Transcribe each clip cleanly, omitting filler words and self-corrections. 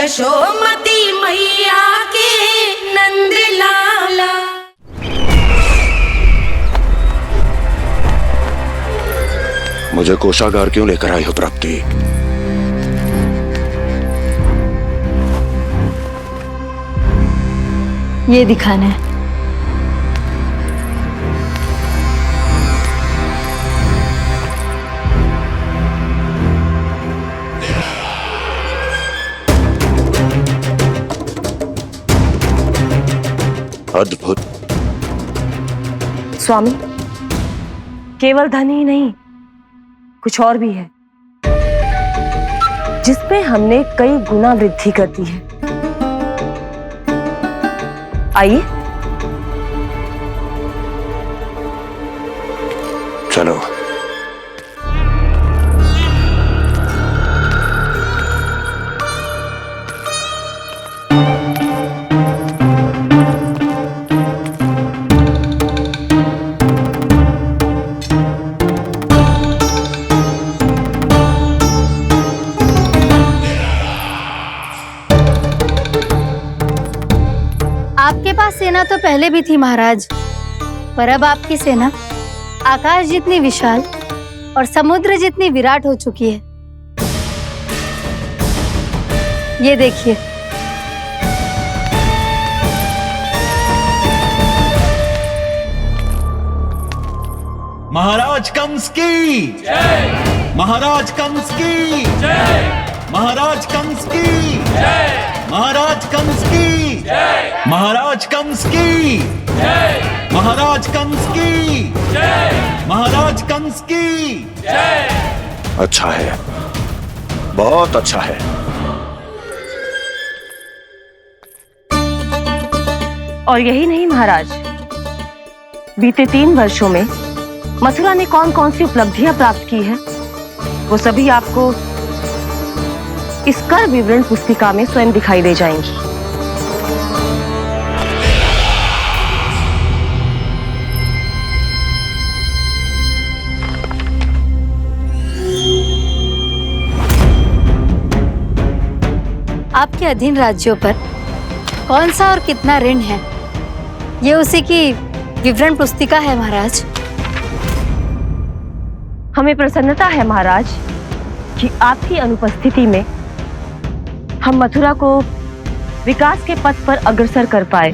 यशोमती मैया के नंद लाला। मुझे कोषागार क्यों लेकर आई हो प्राप्ति? ये दिखाना है। अद्भुत। स्वामी, केवल धन ही नहीं, कुछ और भी है जिसमें हमने कई गुना वृद्धि कर दी है। आइए चलो। आपके पास सेना तो पहले भी थी महाराज, पर अब आपकी सेना आकाश जितनी विशाल और समुद्र जितनी विराट हो चुकी है। ये देखिए। महाराज कंस की जय। महाराज कंस की जय। महाराज कंस की जय। महाराज कंस की जय। महाराज कंस की जय। महाराज कंस की जय। महाराज कंस की जय। अच्छा है, बहुत अच्छा है। और यही नहीं महाराज, बीते 3 वर्षों में मथुरा ने कौन कौन सी उपलब्धियां प्राप्त की है, वो सभी आपको इस कर विवरण पुस्तिका में स्वयं दिखाई दे जाएंगी। आपके अधीन राज्यों पर कौन सा और कितना ऋण है, ये उसी की विवरण पुस्तिका है महाराज। हमें प्रसन्नता है महाराज कि आपकी अनुपस्थिति में हम मथुरा को विकास के पथ पर अग्रसर कर पाए।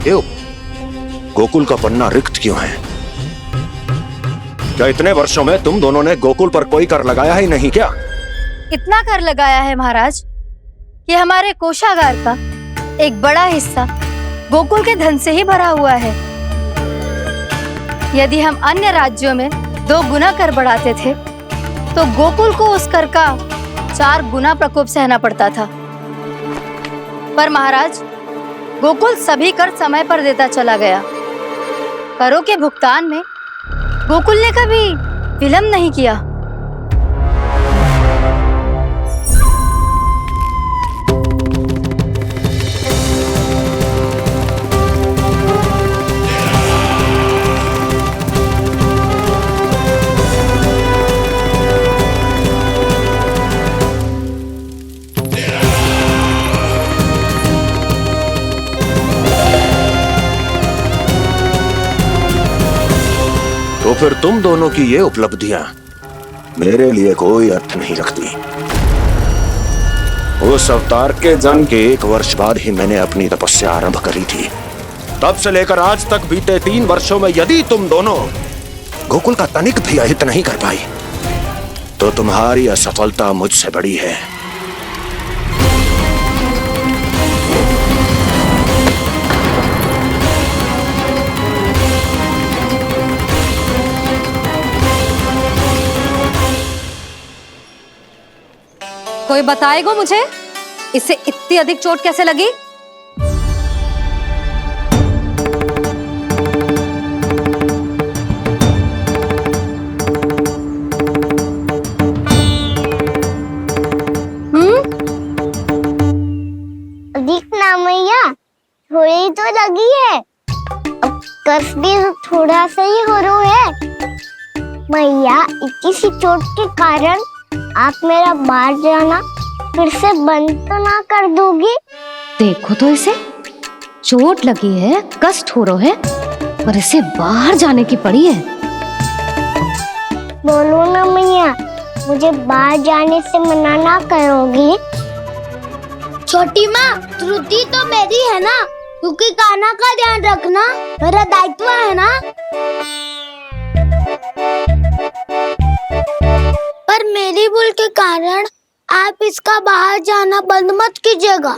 क्यों? गोकुल का पन्ना रिक्त क्यों है? क्या इतने वर्षों में तुम दोनों ने गोकुल पर कोई कर लगाया ही नहीं क्या? इतना कर लगाया है महाराज कि हमारे कोषागार का एक बड़ा हिस्सा गोकुल के धन से ही भरा हुआ है। यदि हम अन्य राज्यों में 2 गुना कर बढ़ाते थे, तो गोकुल को उस कर का 4 गुना प्रकोप सहना पड़ता था। पर महाराज, गोकुल सभी कर समय पर देता चला गया। करों के भुगतान में गोकुल ने कभी विलंब नहीं किया। तो फिर तुम दोनों की ये उपलब्धियां मेरे लिए कोई अर्थ नहीं रखती। उस अवतार के जन्म के 1 वर्ष बाद ही मैंने अपनी तपस्या आरंभ करी थी। तब से लेकर आज तक बीते 3 वर्षों में यदि तुम दोनों गोकुल का तनिक भी अहित नहीं कर पाई, तो तुम्हारी असफलता मुझसे बड़ी है। कोई बताएगा मुझे, इसे इतनी अधिक चोट कैसे लगी? अधिक ना मैया, थोड़ी तो लगी है। अब कर्स भी थोड़ा सा ही हो रहा है। मैया, इतनी सी चोट के कारण आप मेरा बाहर जाना फिर से बंद तो ना कर दोगी? देखो तो इसे, चोट लगी है, कष्ट हो रहा है और इसे बाहर जाने की पड़ी है। बोलो ना मैया, मुझे बाहर जाने से मना ना करोगी? छोटी माँ, त्रुटि तो मेरी है ना, क्योंकि कान्हा का ध्यान रखना मेरा दायित्व है ना। पर मेरी भूल के कारण आप इसका बाहर जाना बंद मत कीजिएगा।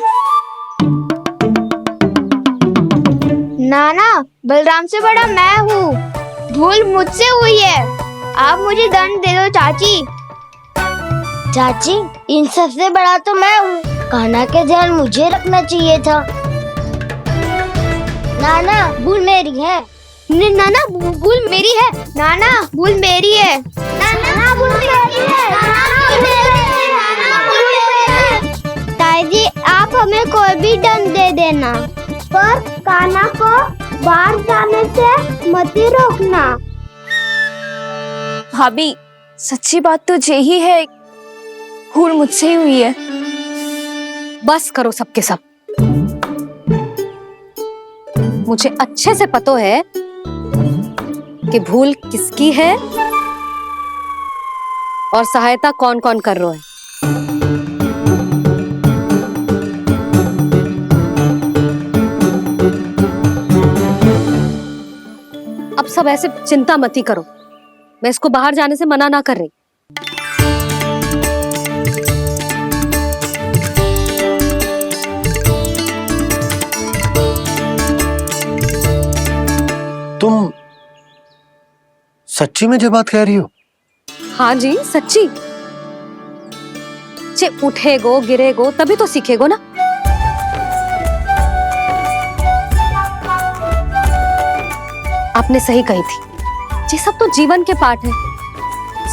नाना, बलराम से बड़ा मैं हूँ, भूल मुझसे हुई है, आप मुझे दंड दे दो चाची। चाची, इन सबसे बड़ा तो मैं हूँ, कान्हा के ध्यान मुझे रखना चाहिए था। नाना, भूल मेरी है। नाना, भूल मेरी है। नाना, भूल मेरी है। नाना, भूल मेरी है। नाना, भूल मेरी है। नाना, भूल मेरी है। ताई जी, आप हमें कोई भी दंड दे देना, पर कान्हा को बाहर जाने से मत ही रोकना। भाभी, सच्ची बात तो यही है, भूल मुझसे ही हुई है। बस करो सबके सब। मुझे अच्छे से पता है कि भूल किसकी है और सहायता कौन कौन कर रहा है। अब सब ऐसे चिंता मत ही करो, मैं इसको बाहर जाने से मना ना कर रही। तुम सच्ची में ये बात कह रही हो? हाँ जी, सच्ची। चे उठेगो गिरेगो तभी तो सीखेगो ना। आपने सही कही थी, ये सब तो जीवन के पाठ है,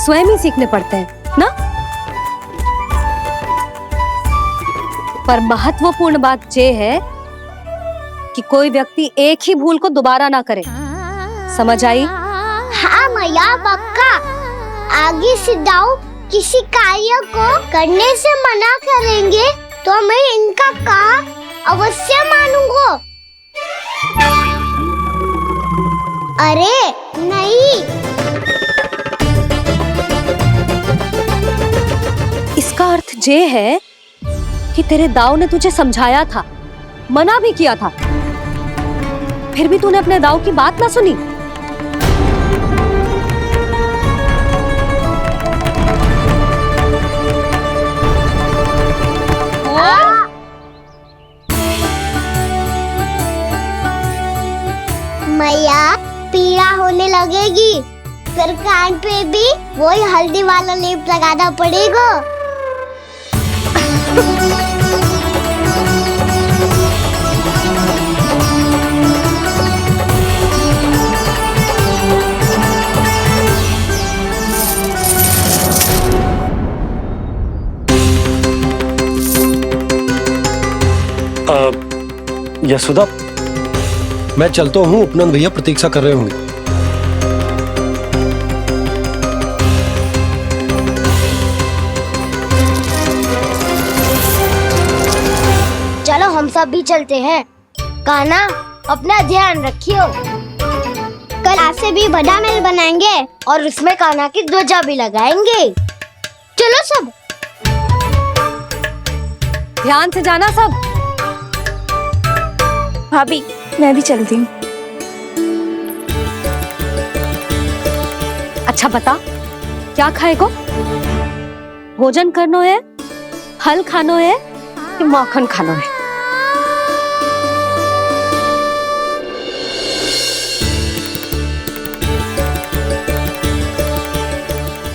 स्वयं ही सीखने पड़ते हैं ना। पर महत्वपूर्ण बात ये है कि कोई व्यक्ति एक ही भूल को दोबारा ना करे, समझ आई? हाँ मैया, पक्का। आगे से दाऊ किसी कार्य को करने से मना करेंगे तो मैं इनका कहा अवश्य मानूंगा। अरे नहीं, इसका अर्थ ये है कि तेरे दाऊ ने तुझे समझाया था, मना भी किया था, फिर भी तूने अपने दाऊ की बात ना सुनी। मैया, पीड़ा होने लगेगी, फिर कान पे भी वही हल्दी वाला लेप लगाना पड़ेगा। यशोदा, मैं चलता हूँ, उपनंद भैया प्रतीक्षा कर रहे होंगे। चलो हम सब भी चलते हैं। कान्हा, अपना ध्यान रखियो। कल आपसे भी बड़ा महल बनाएंगे और उसमें कान्हा की ध्वजा भी लगाएंगे। चलो सब। ध्यान से जाना सब। भाभी, मैं भी चलती हूँ। अच्छा बता, क्या खाएगो? भोजन करनो है, फल खानो है कि माखन खानो है?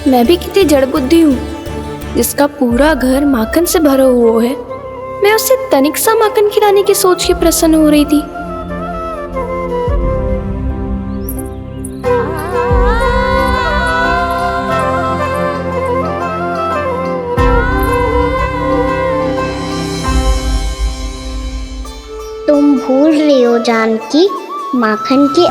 मैं भी कितनी जड़ बुद्धि हूँ, जिसका पूरा घर माखन से भरा हुआ है। मैं उससे तनिक सा माखन खिलाने की सोच के प्रसन्न हो रही थी। तुम भूल रही हो जानकी, माखन की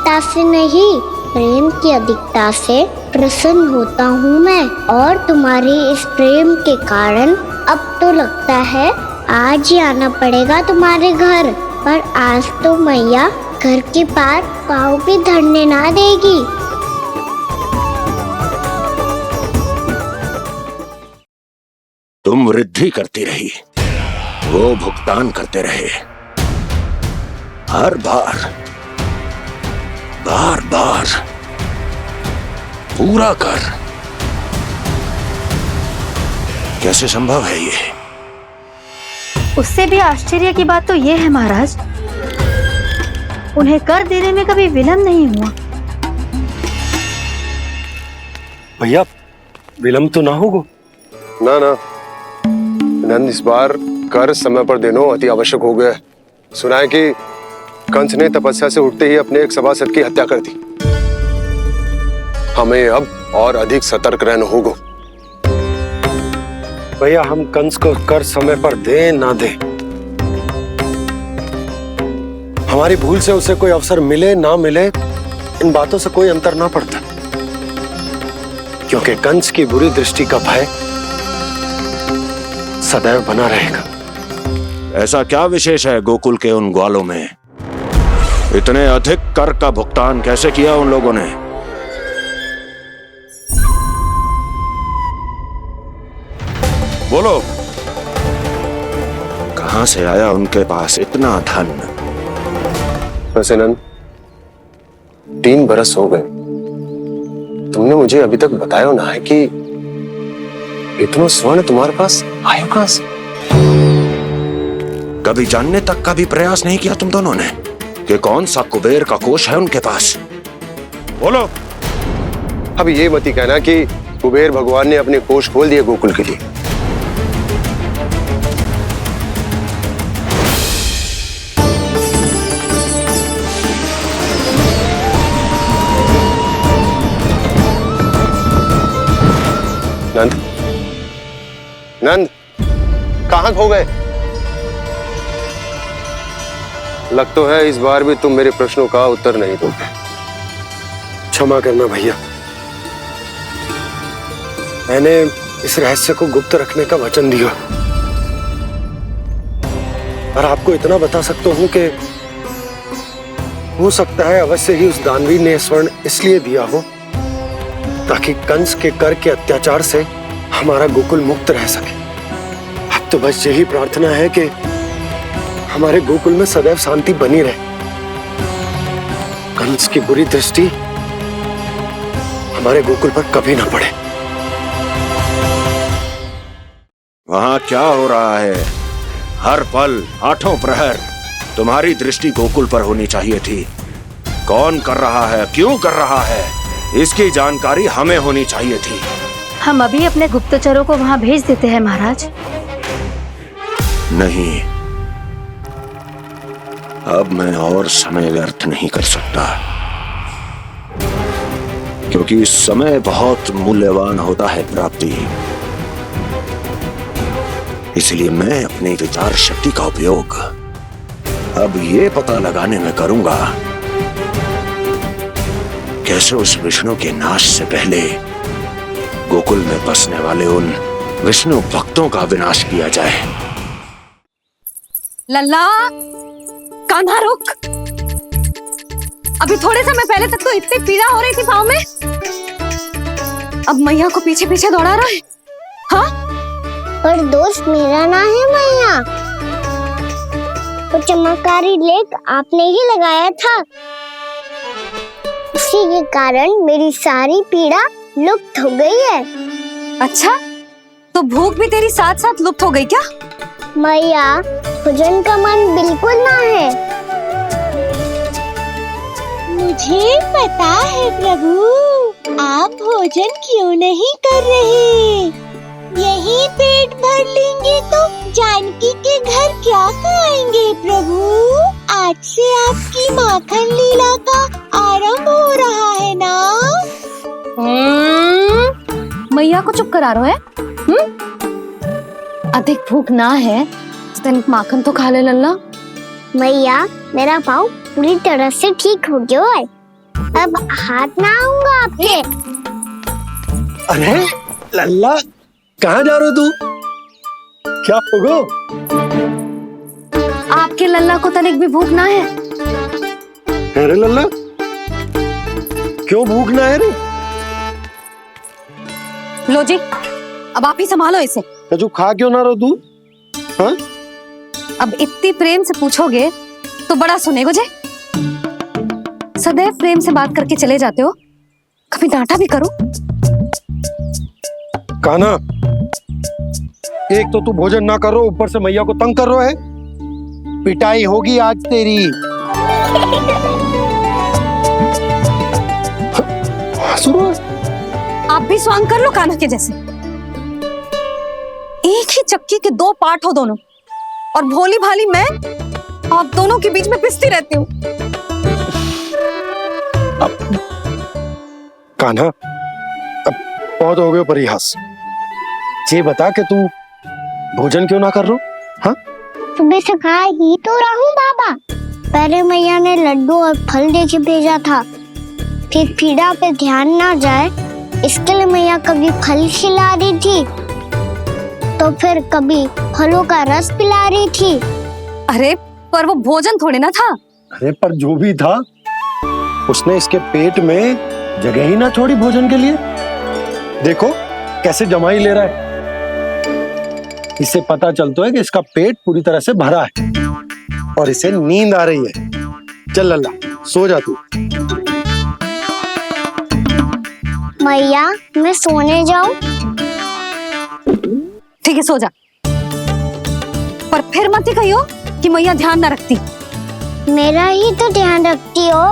अधिकता से नहीं, प्रेम की अधिकता से प्रसन्न होता हूँ मैं। और तुम्हारे इस प्रेम के कारण अब तो लगता है आज ही आना पड़ेगा तुम्हारे घर। पर आज तो मैया घर के पार पाँव भी धरने ना देगी। तुम वृद्धि करती रही, वो भुगतान करते रहे। हर बार बार बार पूरा कर। कैसे संभव है ये? उससे भी आश्चर्य की बात तो ये है महाराज, उन्हें कर देने में कभी विलम्ब नहीं हुआ। भैया विलम्ब तो ना होगा? ना ना नंद, इस बार कर समय पर देना अति आवश्यक हो गया है। सुना है कि कंस ने तपस्या से उठते ही अपने एक सभासद की हत्या कर दी। हमें अब और अधिक सतर्क रहना होगा। भैया हम कंस को कर समय पर दे ना दे, हमारी भूल से उसे कोई अवसर मिले ना मिले, इन बातों से कोई अंतर ना पड़ता, क्योंकि कंस की बुरी दृष्टि का भय सदैव बना रहेगा। ऐसा क्या विशेष है गोकुल के उन ग्वालों में? इतने अधिक कर का भुगतान कैसे किया उन लोगों ने? बोलो, कहां से आया उनके पास इतना धन? वैसे नंद, 3 बरस हो गए, तुमने मुझे अभी तक बताया ना है कि इतना स्वर्ण तुम्हारे पास आया कहां से? कभी जानने तक का भी प्रयास नहीं किया तुम दोनों ने कि कौन सा कुबेर का कोष है उनके पास? बोलो। अब ये मत ही कहना कि कुबेर भगवान ने अपने कोष खोल दिए गोकुल के लिए। नंद, नंद, कहां खो गए? लग तो है इस बार भी तुम मेरे प्रश्नों का उत्तर नहीं दोगे। क्षमा करना भैया, मैंने इस रहस्य को गुप्त रखने का वचन दिया, और आपको इतना बता सकता हूं कि हो सकता है अवश्य ही उस दानवीर ने स्वर्ण इसलिए दिया हो ताकि कंस के कर के अत्याचार से हमारा गोकुल मुक्त रह सके। अब तो बस यही प्रार्थना है कि हमारे गोकुल में सदैव शांति बनी रहे, कंस की बुरी दृष्टि हमारे गोकुल पर कभी ना पड़े। वहां क्या हो रहा है? हर पल, आठों प्रहर तुम्हारी दृष्टि गोकुल पर होनी चाहिए थी। कौन कर रहा है, क्यों कर रहा है, इसकी जानकारी हमें होनी चाहिए थी। हम अभी अपने गुप्तचरों को वहां भेज देते हैं महाराज। नहीं, अब मैं और समय व्यर्थ नहीं कर सकता, क्योंकि समय बहुत मूल्यवान होता है प्राप्ति। इसलिए मैं अपनी विचार शक्ति का उपयोग अब ये पता लगाने में करूंगा कैसे उस विष्णु के नाश से पहले गोकुल में बसने वाले उन विष्णु भक्तों का विनाश किया जाए। लल्ला, कान्हा रुक। अभी थोड़े समय पहले तक तो इतनी पीड़ा हो रही थी पाँव में, अब मैया को पीछे पीछे दौड़ा रहा है। हाँ? पर दोष मेरा ना है मैया, वो चमत्कारी लेख आपने ही लगाया था, उसी के कारण मेरी सारी पीड़ा लुप्त हो गई है। अच्छा, तो भूख भी तेरी साथ साथ लुप्त हो गई क्या? मैया, भोजन का मन बिल्कुल ना है। मुझे पता है प्रभु, आप भोजन क्यों नहीं कर रहे। यही पेट भर लेंगे तो जानकी के घर क्या खाएंगे प्रभु। आज से आपकी माखन लीला का आरंभ हो रहा है ना। मैया को चुप करा रहा है। अधिक भूख ना है तो माखन तो खा ले लल्ला। मैया, मेरा पाँव पूरी तरह से ठीक हो गया है, अब हाथ ना आऊंगा आपके। अरे लल्ला, कहाँ जा रहे हो तू? क्या होगो? आपके लल्ला को तनिक भी भूख ना है? अरे लल्ला, क्यों भूख ना है रे? लो जी, अब आप ही संभालो इसे। तू खा क्यों ना रहो तू? हाँ? अब इतनी प्रेम से पूछोगे तो बड़ा सुनेगो जे। सदैव प्रेम से बात करके चले जाते हो, कभी डांटा भी करो। कान्हा, एक तो तू भोजन ना करो, ऊपर से मैया को तंग कर रहा है। पिटाई होगी आज तेरी। आप भी स्वांग कर लो कान्हा के जैसे। एक ही चक्की के दो पार्ट हो दोनों, और भोली भाली मैं आप दोनों के बीच में पिसती रहती हूँ। कान्हा, अब बहुत हो गए परिहास। ये बता कि तू भोजन क्यों ना कर रो? हाँ? सुबह से खा ही तो रहा हूँ बाबा। पहले मैया ने लड्डू और फल देके भेजा था, फिर पीड़ा पे ध्यान ना जाए इसके लिए मैया कभी फल खिला रही थी, तो फिर कभी फलों का रस पिला रही थी। अरे पर वो भोजन थोड़े ना था। अरे पर जो भी था, उसने इसके पेट में जगह ही ना छोड़ी भोजन के लिए। देखो कैसे जमाई ले रहा है। इससे पता चलता है कि इसका पेट पूरी तरह से भरा है और इसे नींद आ रही है। चल लल्ला, सो जा तू। मैया, मैं सोने जाऊं? ठीक है, सो जा, पर फिर मत ही कहियो कि मैया ध्यान ना रखती। मेरा ही तो ध्यान रखती हो।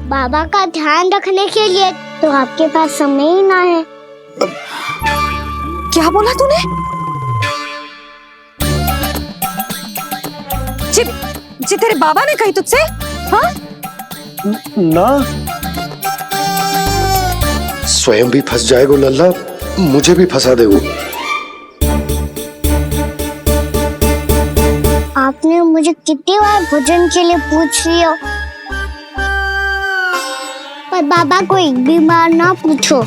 बाबा का ध्यान रखने के लिए तो आपके पास समय ही ना है। क्या बोला तूने? जी तेरे बाबा ने कही तुझसे? हाँ? ना, स्वयं भी फंस जाएगो लल्ला, मुझे भी फंसा देगो। आपने मुझे कितनी बार भोजन के लिए पूछ लिया, पर बाबा को एक भी बार ना पूछो।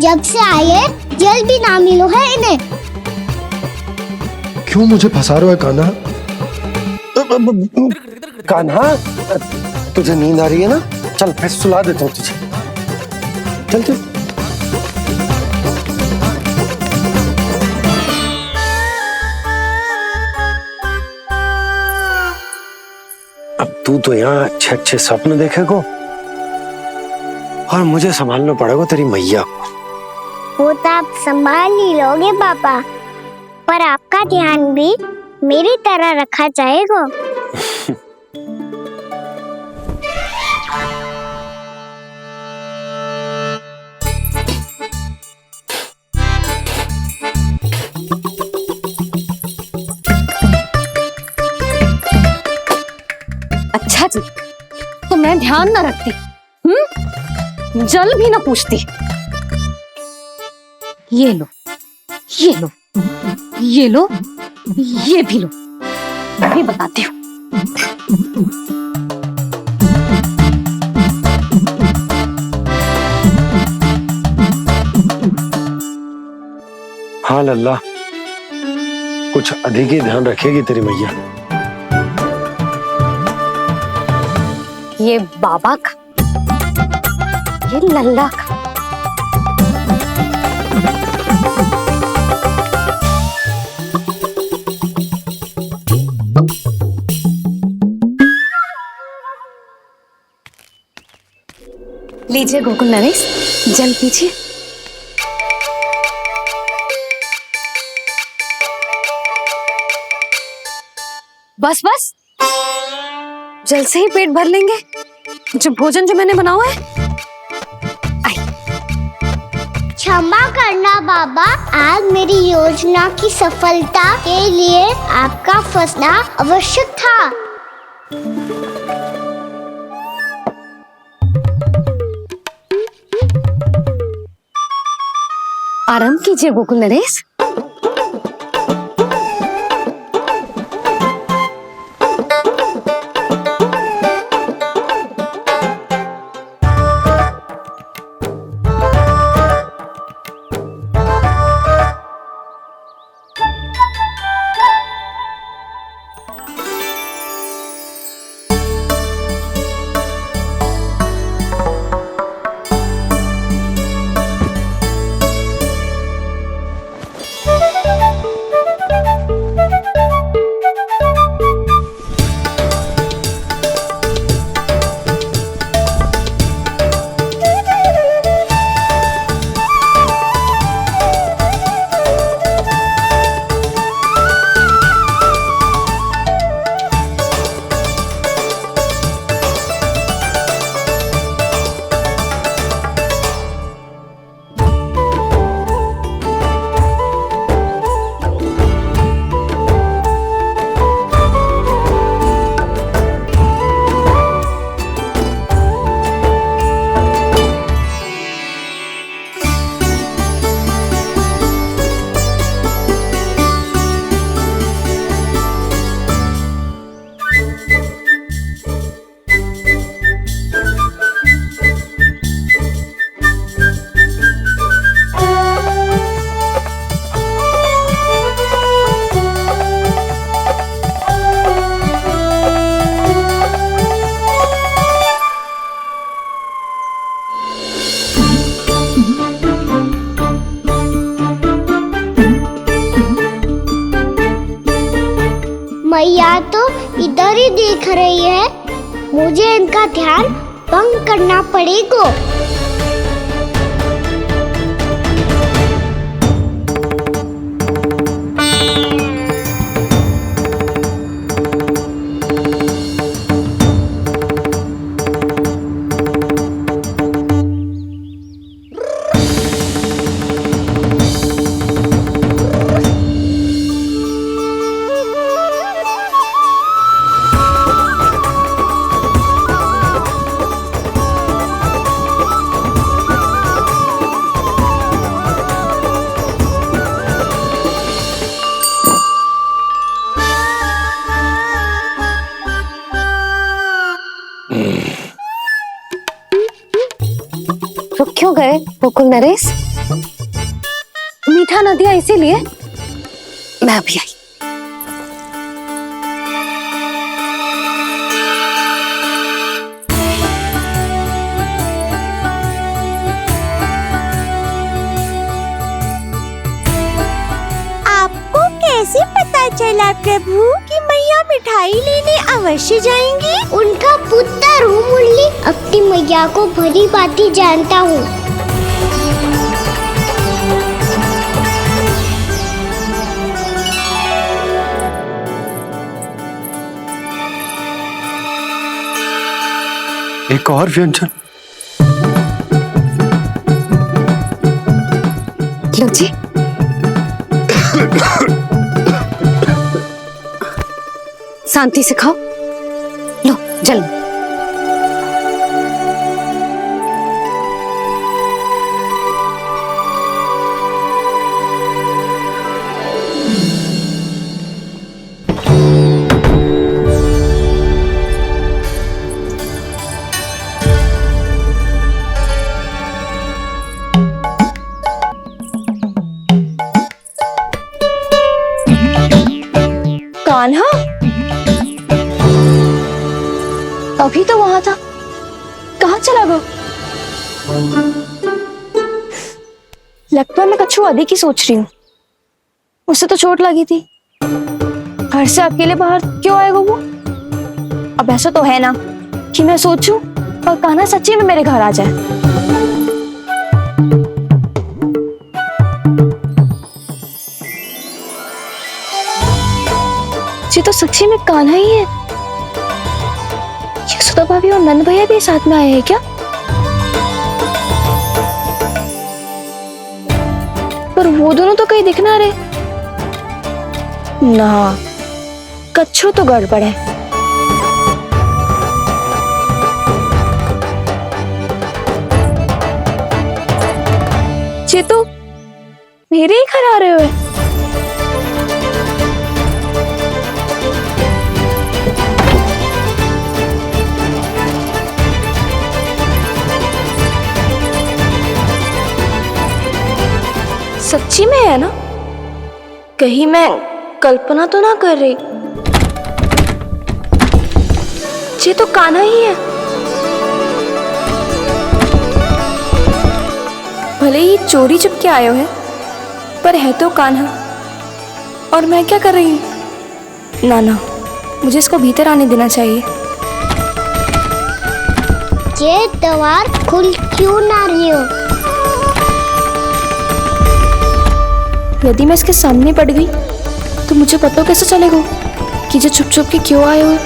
जब से आए जल भी ना मिलो है इन्हें। क्यों मुझे फंसा रहा है कान्हा? कान्हा, तुझे नींद आ रही है ना? चल मैं सुला देता हूँ तुझे। चल चल। अब तू तो यहाँ अच्छे अच्छे सपने देखेगो और मुझे संभालना पड़ेगा तेरी मैया को। वो तो आप संभाल ही लोगे पापा, पर आपका ध्यान भी मेरी तरह रखा जाएगा। अच्छा जी, तो मैं ध्यान ना रखती, जल भी ना पूछती। ये लो, ये लो, ये लो, ये भी लो, मैं भी बताती हूँ। हाँ लल्ला, कुछ अधिक ही ध्यान रखेगी तेरी मैया। ये बाबा का, ये लल्ला का। लीजिए गोकुल नरेश, जल पीजिए। बस बस, जल से ही पेट भर लेंगे। जो भोजन जो मैंने बनाया है। क्षमा करना बाबा, आज मेरी योजना की सफलता के लिए आपका फंसना आवश्यक था। आराम कीजिए गोकुल नरेश। मैया तो इधर ही देख रही है, मुझे इनका ध्यान भंग करना पड़ेगा। रुक क्यों गए गोकुल नरेश? मीठा न दिया इसीलिए? मैं अभी आई। आपको कैसे पता चला प्रभु कि मैया मिठाई लेने अवश्य जाएंगी? उनका पुत्र हूँ मुरली, अपनी मैया को भली भांति जानता हूँ। एक और व्यंजन। लो जी। शांति से खाओ। लो जल। कान्हा अभी तो वहां था, कहाँ चला गया? लगता है मैं कच्छू आदि की सोच रही हूँ। उससे तो चोट लगी थी, घर से अकेले बाहर क्यों आएगा वो? अब ऐसा तो है ना कि मैं सोचूं और कान्हा सच्ची में मेरे घर आ जाए। ये तो सच्ची में कान्हा ही है। यशोदा भाभी और नंद भैया भी साथ में आए हैं क्या? पर वो दोनों तो कहीं दिख ना रहे। ना, कच्छू तो गड़बड़ है। ये तो मेरे ही घर आ रहे हुए। सच्ची में है ना? कहीं मैं कल्पना तो ना कर रही? ये तो कान्हा ही है। भले ही चोरी चुपके आए हैं, पर है तो कान्हा। और मैं क्या कर रही हूँ? ना ना, मुझे इसको भीतर आने देना चाहिए। ये द्वार खुल क्यों ना रही हो? यदि मैं इसके सामने पड़ गई तो मुझे पता कैसे चलेगा कि जो छुप छुप के क्यों आए हो?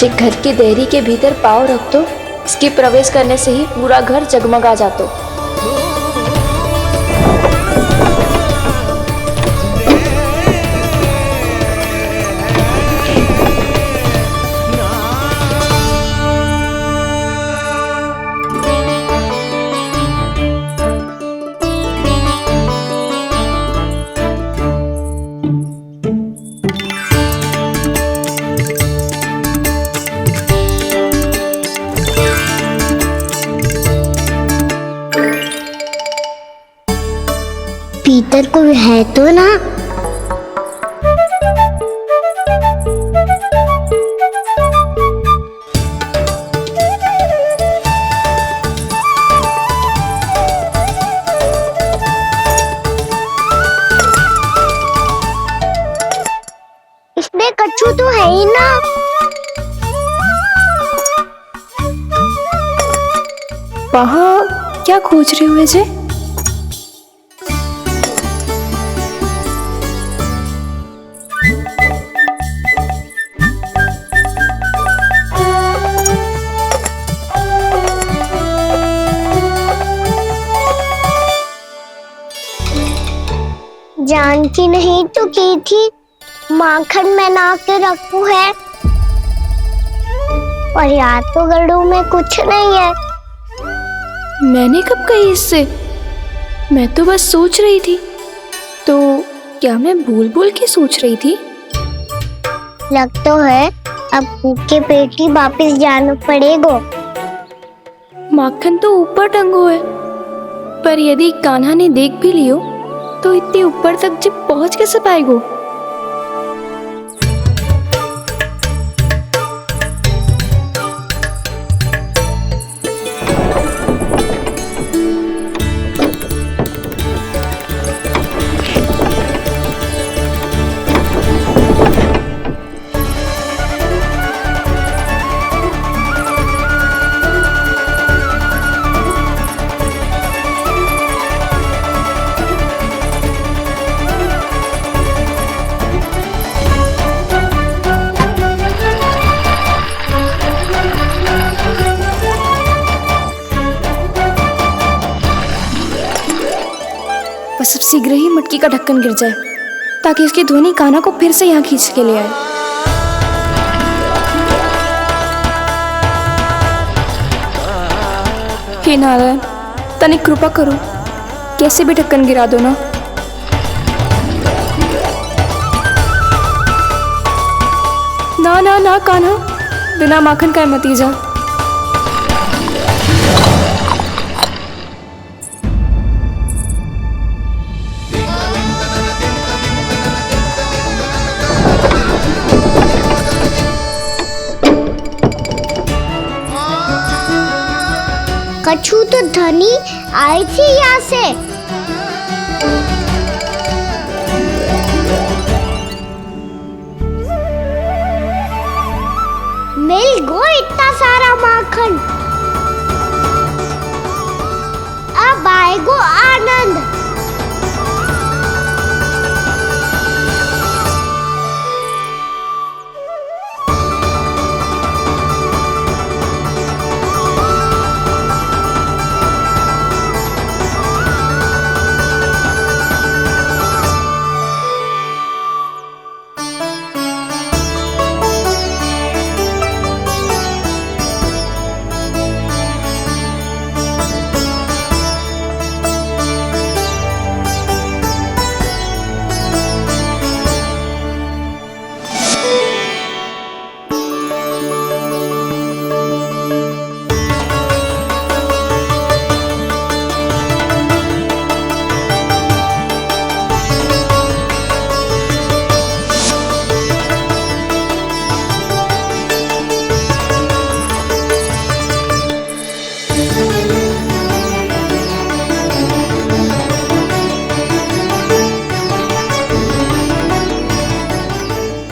जे घर की देहरी के भीतर पाँव रख दो, इसके प्रवेश करने से ही पूरा घर जगमगा जातो। पीतर कोई है तो ना? इसमें कच्छू तो है ही ना। वहाँ क्या खोज रहे हुए जे? जानकी नहीं तो की थी माखन में ना के रखू है, और याद तो गड़ू में कुछ नहीं है। मैंने कब कही इससे? मैं तो बस सोच रही थी। तो क्या मैं भूल भूल के सोच रही थी? लग तो है अब भूखे पेट ही वापिस जाना पड़ेगा। माखन तो ऊपर टंगो है, पर यदि कान्हा ने देख भी लियो तो इतने ऊपर तक जब पहुंच कैसे पाएगो? बस अब शीघ्र ही मटकी का ढक्कन गिर जाए ताकि उसकी ध्वनि कान्हा को फिर से यहाँ खींच के ले आए। हे नारायण, तनिक कृपा करो, कैसे भी ढक्कन गिरा दो ना। ना ना ना कान्हा, बिना माखन का मत ही जा। कछू तो धनी आई थी यहाँ से। मिल गो इतना सारा माखन, अब आएगो आनंद।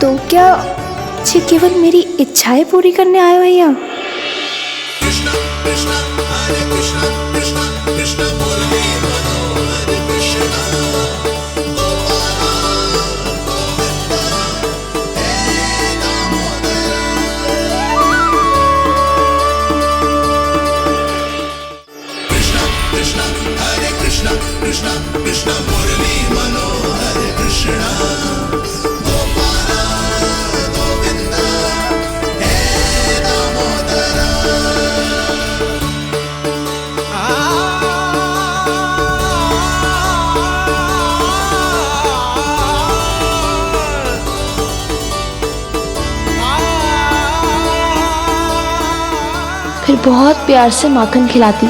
तो क्या ये केवल मेरी इच्छाएं पूरी करने आए हो यहाँ? फिर बहुत प्यार से माखन खिलाती।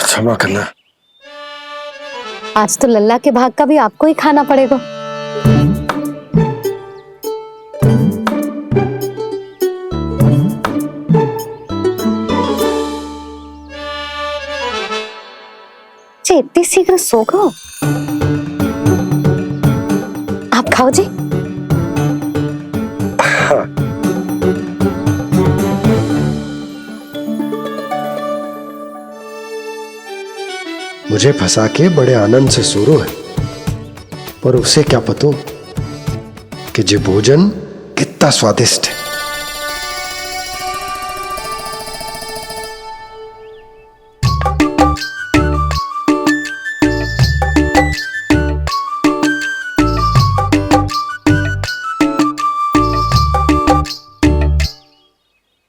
क्षमा करना। आज तो लल्ला के भाग का भी आपको ही खाना पड़ेगा। इतनी शीघ्र सो गो? आप खाओ जी। हाँ। मुझे फंसा के बड़े आनंद से सोरो है, पर उसे क्या पतो कि ये भोजन कितना स्वादिष्ट है।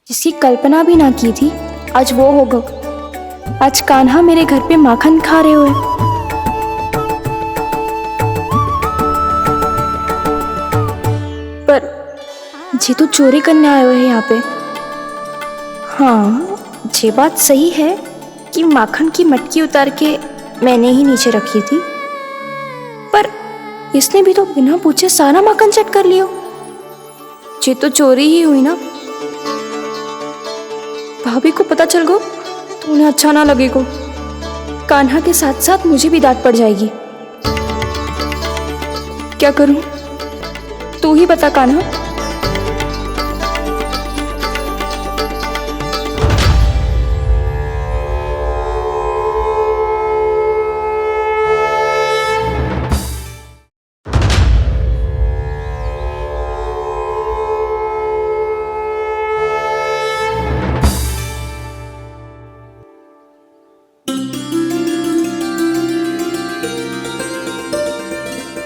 जिसकी कल्पना भी ना की थी आज वो होगा। आज कान्हा मेरे घर पे माखन खा रहे हुए। पर जी तो चोरी करने आए हुए हैं यहाँ पे। हाँ, ये बात सही है कि माखन की मटकी उतार के मैंने ही नीचे रखी थी, पर इसने भी तो बिना पूछे सारा माखन चट कर लिया। ये तो चोरी ही हुई ना। भाभी को पता चल गो तो उन्हें अच्छा ना लगेगा। कान्हा के साथ साथ मुझे भी डांट पड़ जाएगी। क्या करूं? तू ही बता कान्हा।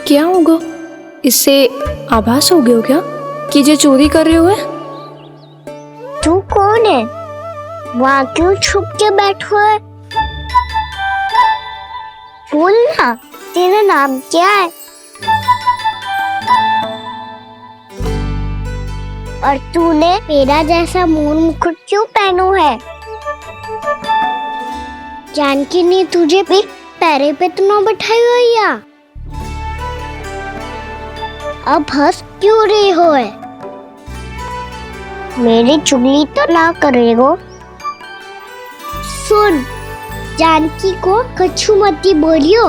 क्या होगा? इससे आभास हो गया हो क्या कि ये चोरी कर रहे हो? तू कौन है? वहाँ क्यों छुप के बैठो है? बोल ना, तेरा नाम क्या है? और तूने मेरा जैसा मोर मुकुट क्यों पहनो है? जानकी ने तुझे भी पैरे पे तो ना बैठाई हुई है। अब हंस क्यों रही हो है? मेरी चुगली तो ना करेगो। सुन, जानकी को कछु मती बोलियो,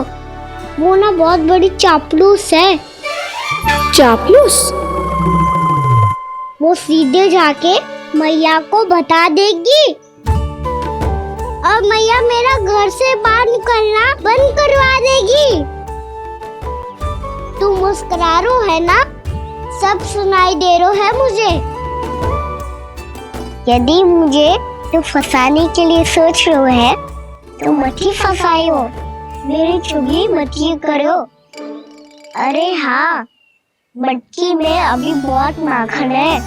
वो ना बहुत बड़ी चापलूस है। चापलूस? वो सीधे जाके मैया को बता देगी और मैया मेरा घर से बाहर निकलना बंद करवा देगी। तू मुस्कुरा रो है ना? सब सुनाई दे रो है मुझे। यदि मुझे तो फंसाने के लिए सोच रो है तो मत ही फंसायो, मेरी चुगली मत ही करो। अरे हाँ, मटकी में अभी बहुत माखन है,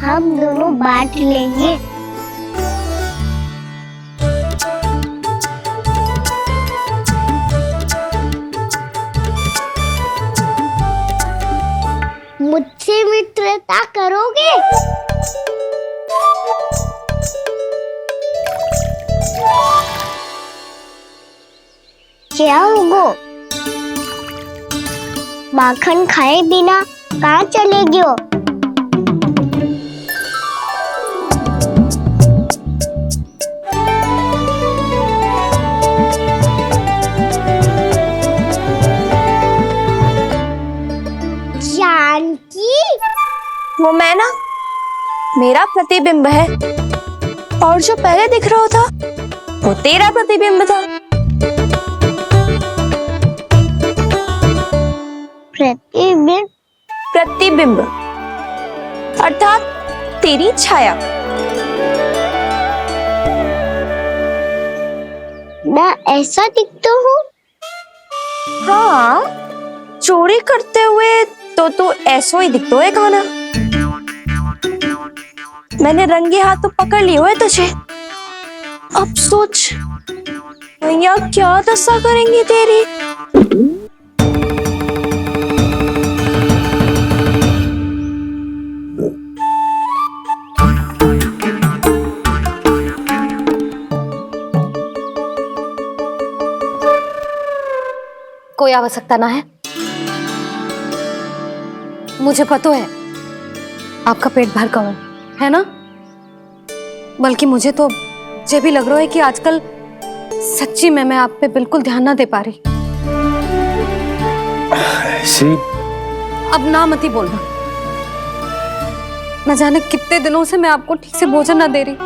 हम दोनों बांट लेंगे। मुझसे मित्रता करोगे? क्या होगो? माखन खाए बिना कहाँ चलेगी हो? जानकी, वो मैं ना, मेरा प्रतिबिंब है, और जो पहले दिख रहा था वो तेरा प्रतिबिंब था। प्रतिबिंब? प्रतिबिंब अर्थात तेरी छाया। मैं ऐसा दिखता हूँ? हाँ, चोरी करते हुए तो तू ऐसो ही दिखतो है खाना। मैंने रंगे हाथ तो पकड़ लिए हुए तुझे। अब सोच भैया क्या दशा करेंगी तेरी। कोई आवश्यकता ना है। मुझे पता है आपका पेट भर गया है ना, बल्कि मुझे तो ये भी लग रहा है कि आजकल सच्ची में मैं आप पे बिल्कुल ध्यान ना दे पा रही। ऐसी अब ना मत ही बोलना। न जाने कितने दिनों से मैं आपको ठीक से भोजन ना दे रही,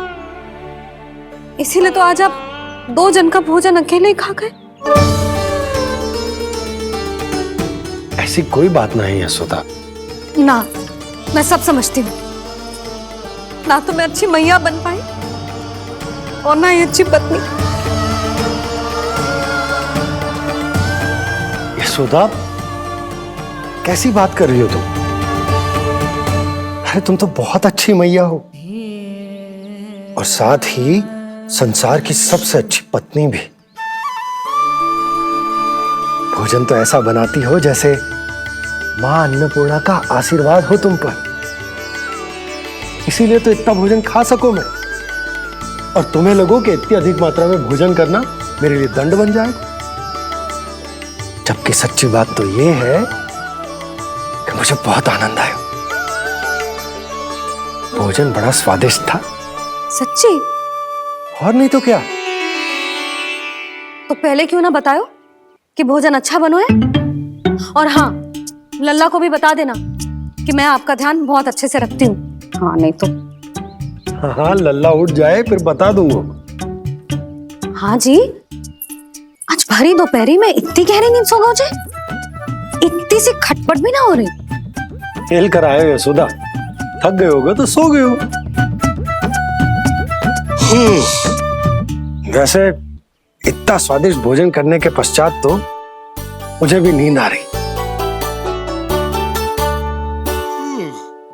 इसीलिए तो आज आप 2 जन का भोजन अकेले ही खा गए। ऐसी कोई बात नहीं है सुधा। ना, मैं सब समझती हूँ। ना तो मैं अच्छी मैया बन पाई और ना ही अच्छी पत्नी। यशोदा, कैसी बात कर रही हो तुम? अरे तुम तो बहुत अच्छी मैया हो, और साथ ही संसार की सबसे अच्छी पत्नी भी। भोजन तो ऐसा बनाती हो जैसे मां अन्नपूर्णा का आशीर्वाद हो तुम पर। इसीलिए तो इतना भोजन खा सको मैं, और तुम्हें लगो कि इतनी अधिक मात्रा में भोजन करना मेरे लिए दंड बन जाए। जबकि सच्ची बात तो ये है कि मुझे बहुत आनंद आया। भोजन बड़ा स्वादिष्ट था। सच्ची? और नहीं तो क्या। तो पहले क्यों ना बताओ कि भोजन अच्छा बनो है। और हाँ, लल्ला को भी बता देना कि मैं आपका ध्यान बहुत अच्छे से रखती हूँ। हाँ नहीं तो। हाँ, लल्ला उठ जाए फिर बता दूंगा। हाँ जी, आज भरी दोपहरी में इतनी गहरी नींद सो गए, इतनी सी खटपट भी ना हो रही। खेल कर आए हो यशोदा, थक गए होगे तो सो गए हो। वैसे इतना स्वादिष्ट भोजन करने के पश्चात तो मुझे भी नींद आ रही।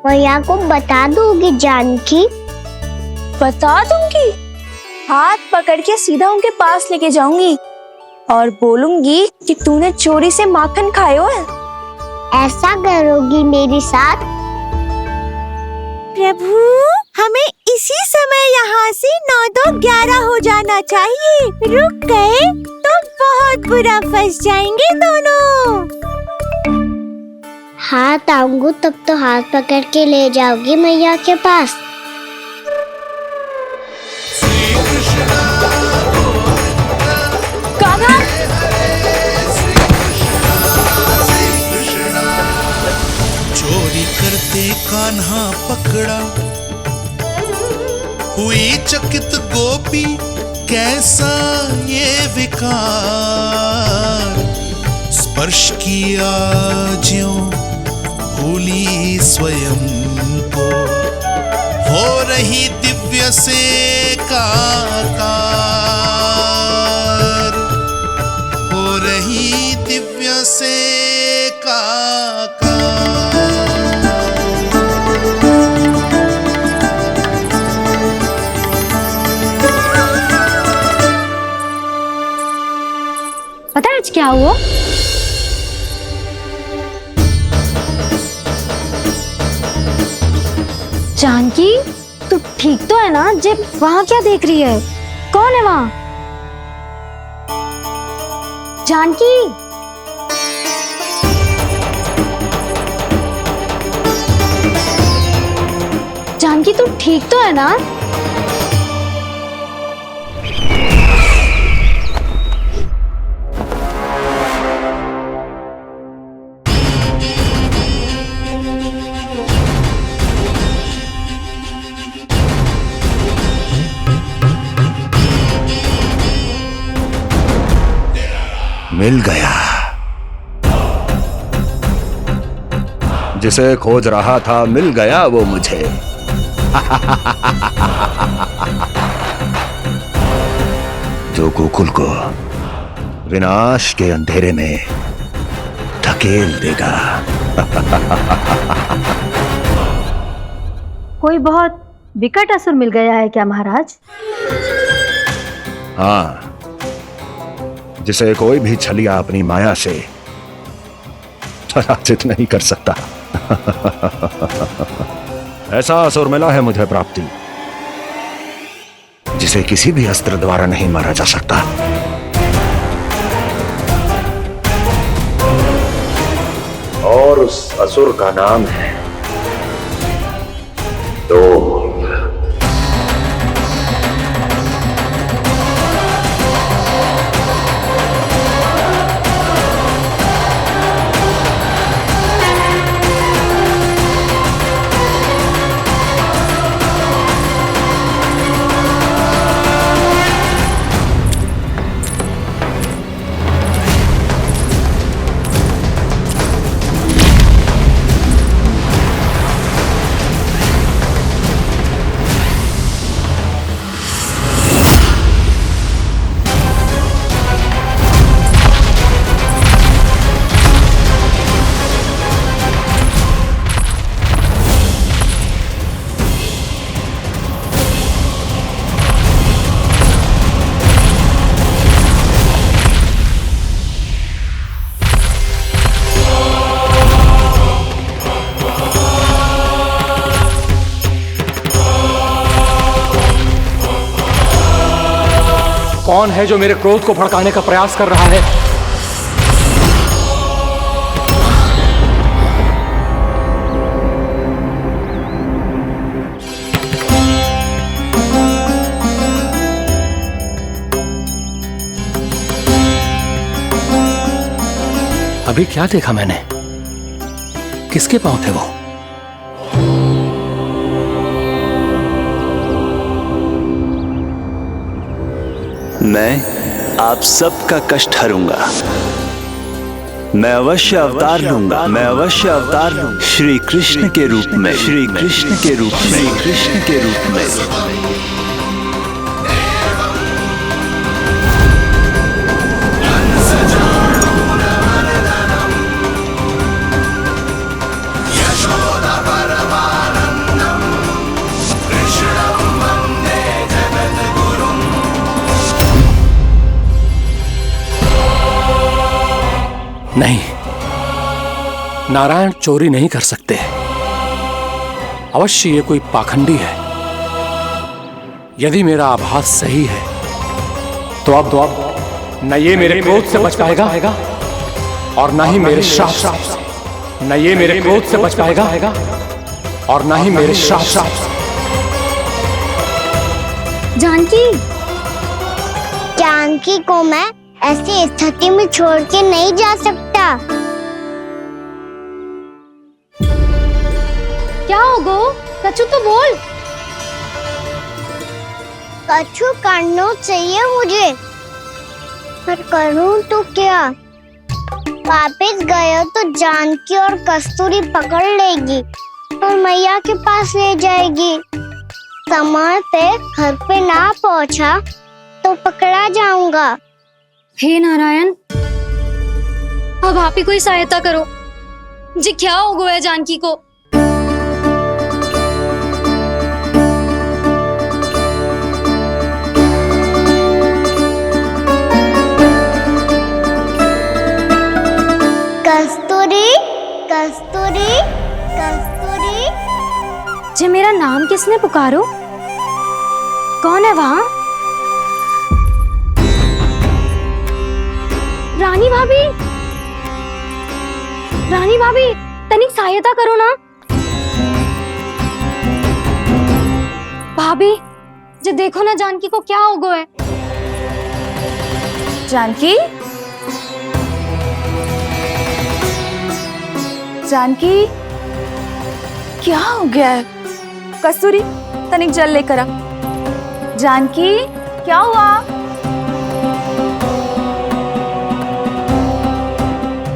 भैया को बता दोगी जानकी? बता दूंगी। हाथ पकड़ के सीधा उनके पास लेके जाऊंगी और बोलूंगी कि तूने चोरी से माखन खाया है। ऐसा करोगी मेरे साथ? प्रभु, हमें इसी समय यहाँ से 9-2-11 हो जाना चाहिए। रुक गए तो बहुत बुरा फंस जाएंगे दोनों। हाथ आऊंगी तब तो हाथ पकड़ के ले जाओगी मैया के पास। कान्हा, चोरी करते कान्हा पकड़ा, हुई चकित गोपी कैसा ये विकार। स्पर्श किया ज्यों भूली स्वयं को, हो रही दिव्य से काकार, हो रही दिव्य से काकार। क्या हुआ? जानकी, तू ठीक तो है ना? जिप वहां क्या देख रही है? कौन है वहां? जानकी, जानकी तू ठीक तो है ना? मिल गया। जिसे खोज रहा था मिल गया वो मुझे। जो गोकुल को विनाश के अंधेरे में धकेल देगा। कोई बहुत विकट असुर मिल गया है क्या महाराज? हाँ, जिसे कोई भी छलिया अपनी माया से पराजित नहीं कर सकता। ऐसा असुर मिला है मुझे प्राप्ति, जिसे किसी भी अस्त्र द्वारा नहीं मारा जा सकता। और उस असुर का नाम है डोल। कौन है जो मेरे क्रोध को भड़काने का प्रयास कर रहा है? अभी क्या देखा मैंने? किसके पांव थे वो? मैं आप सबका कष्ट हरूंगा। मैं अवश्य अवतार लूंगा। मैं अवश्य अवतार लूंगा। श्री कृष्ण के रूप में। श्री कृष्ण के रूप में। श्री कृष्ण के रूप में। नहीं, नारायण चोरी नहीं कर सकते। अवश्य ये कोई पाखंडी है। यदि मेरा आभास सही है तो अब न ये मेरे क्रोध से बच पाएगा और न ही मेरे श्राप से। न ये मेरे क्रोध से बच पाएगा और न ही मेरे श्राप से। जानकी, जानकी को मैं ऐसी स्थिति में छोड़ के नहीं जा सकता। क्या हो गो? कछु तो बोल। कछु करना चाहिए मुझे, पर करूं तो क्या? वापस गए तो जानकी और कस्तूरी पकड़ लेगी और मैया के पास ले जाएगी। समय पे घर पे ना पहुंचा तो पकड़ा जाऊंगा। हे नारायण, अब आप ही कोई सहायता करो। जी क्या हो गया जानकी को? कस्तूरी कस्तूरी। जे मेरा नाम किसने पुकारो? कौन है वहाँ? रानी भाभी, रानी भाभी, तनिक सहायता करो ना। भाभी, जे देखो ना जानकी को क्या हो गया है। जानकी, जानकी, क्या हो गया है? कस्तूरी, तनिक जल लेकर आ। जानकी, क्या हुआ?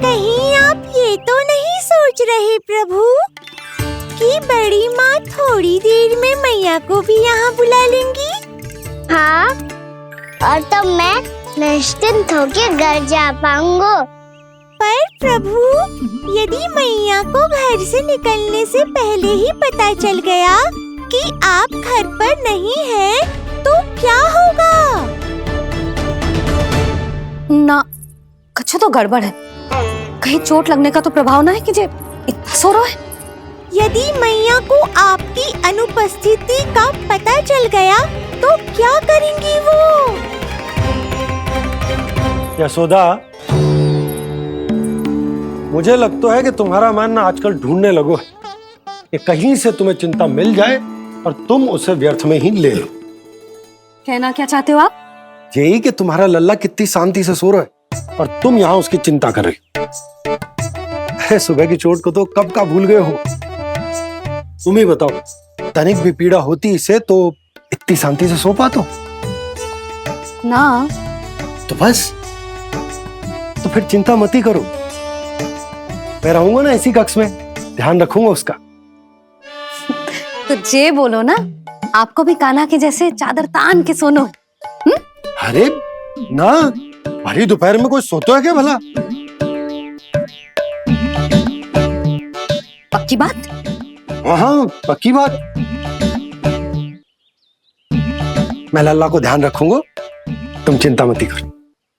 कहीं आप ये तो नहीं सोच रहे प्रभु कि बड़ी माँ थोड़ी देर में मैया को भी यहाँ बुला लेंगी? हाँ, और तो मैं निश्चिंत होके घर जा पाऊंगा। पर प्रभु, यदि मैया को घर से निकलने से पहले ही पता चल गया कि आप घर पर नहीं हैं, तो क्या होगा? ना, कुछ तो गड़बड़ है। कहीं चोट लगने का तो प्रभाव ना है कि जे इतना सो रहा है। यदि मैया को आपकी अनुपस्थिति का पता चल गया तो क्या करेंगी वो? यशोदा, मुझे लगता है कि तुम्हारा मन ना आजकल ढूंढने लगो है कि कहीं से तुम्हें चिंता मिल जाए और तुम उसे व्यर्थ में ही ले लो। कहना क्या चाहते हो आप? यही कि तुम्हारा लल्ला कितनी शांति से सो रहा है और तुम यहाँ उसकी चिंता कर रही। अरे सुबह की चोट को तो कब का भूल गए हो। तुम ही बताओ, तनिक भी पीड़ा होती इसे तो इतनी शांति से सो पाते हो? ना। तो बस, तो फिर चिंता मत ही करो। मैं रहूंगा ना इसी कक्ष में, ध्यान रखूंगा उसका। तो जे बोलो ना, आपको भी कान्हा के जैसे चादर तान के सोनो। अरे ना, भरी दोपहर में कोई सोता है क्या भला? पक्की बात? हाँ, पक्की बात। मैं लल्ला को ध्यान रखूंगा, तुम चिंता मत ही करो।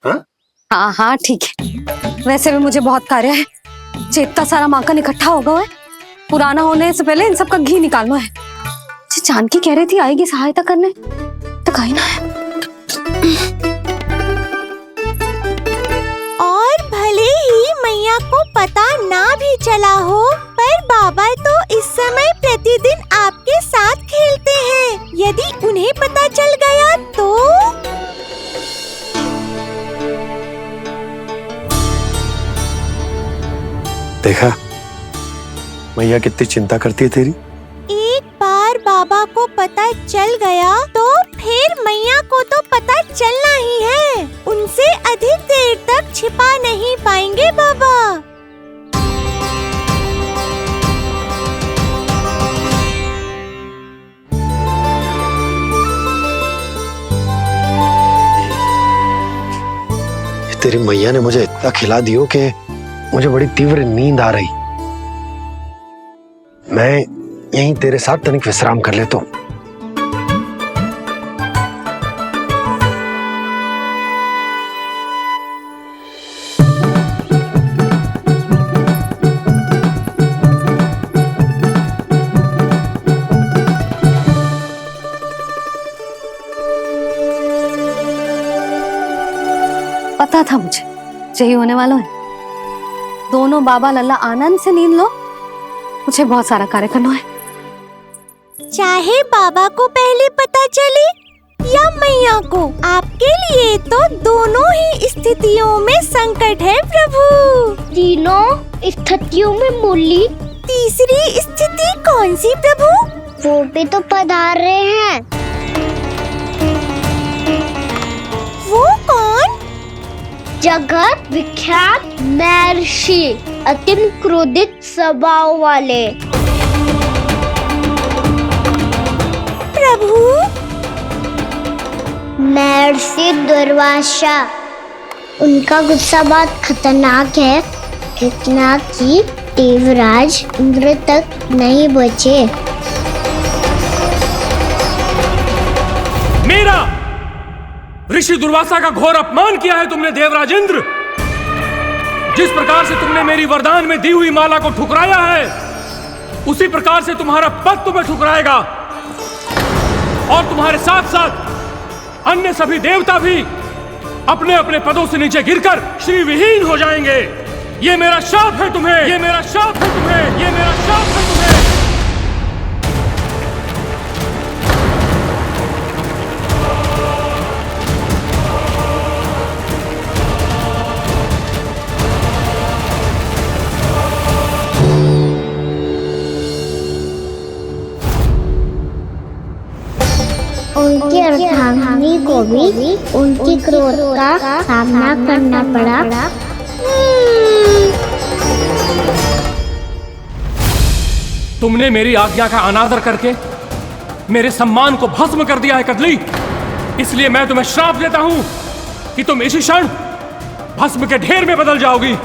हाँ हाँ हाँ, ठीक है। वैसे भी मुझे बहुत कार्य है। इतना सारा माखन इकट्ठा होगा है, पुराना होने से पहले इन सब का घी निकालना है। जानकी कह रही थी आएगी सहायता करने, तो कहीं ना है। और भले ही मैया को पता ना भी चला हो, पर बाबा तो इस समय प्रतिदिन आपके साथ खेलते हैं। यदि उन्हें पता चल गया तो? देखा मैया कितनी चिंता करती है तेरी। एक बार बाबा को पता चल गया तो फिर मैया को तो पता चलना ही है। उनसे अधिक देर तक छिपा नहीं पाएंगे बाबा। तेरी मैया ने मुझे इतना खिला दियो कि मुझे बड़ी तीव्र नींद आ रही। मैं यहीं तेरे साथ तनिक विश्राम कर लेता हूँ। पता था मुझे यही होने वाला है। दोनों बाबा लल्ला आनंद से नींद लो, मुझे बहुत सारा कार्य करना है। चाहे बाबा को पहले पता चले या मैया को, आपके लिए तो दोनों ही स्थितियों में संकट है प्रभु। तीनों स्थितियों में मुरली, तीसरी स्थिति कौन सी प्रभु? वो भी तो पधार रहे हैं। वो कौन? जगत विख्यात महर्षि, अत्यंत क्रोधित स्वभाव वाले। प्रभु, महर्षि दुर्वासा। उनका गुस्सा बहुत खतरनाक है, इतना कि देवराज इंद्र तक नहीं बचे। मेरा ऋषि दुर्वासा का घोर अपमान किया है तुमने देवराज इंद्र। जिस प्रकार से तुमने मेरी वरदान में दी हुई माला को ठुकराया है, उसी प्रकार से तुम्हारा पद तुम्हें ठुकराएगा और तुम्हारे साथ साथ अन्य सभी देवता भी अपने अपने पदों से नीचे गिरकर श्री विहीन हो जाएंगे। ये मेरा शाप है तुम्हें, ये मेरा शाप है तुम्हें, ये मेरा शाप है तुम्हें। उनकी अर्धांगिनी को भी उनकी क्रोध का सामना करना पड़ा। तुमने मेरी आज्ञा का अनादर करके मेरे सम्मान को भस्म कर दिया है कदली, इसलिए मैं तुम्हें श्राप देता हूं कि तुम इसी क्षण भस्म के ढेर में बदल जाओगी।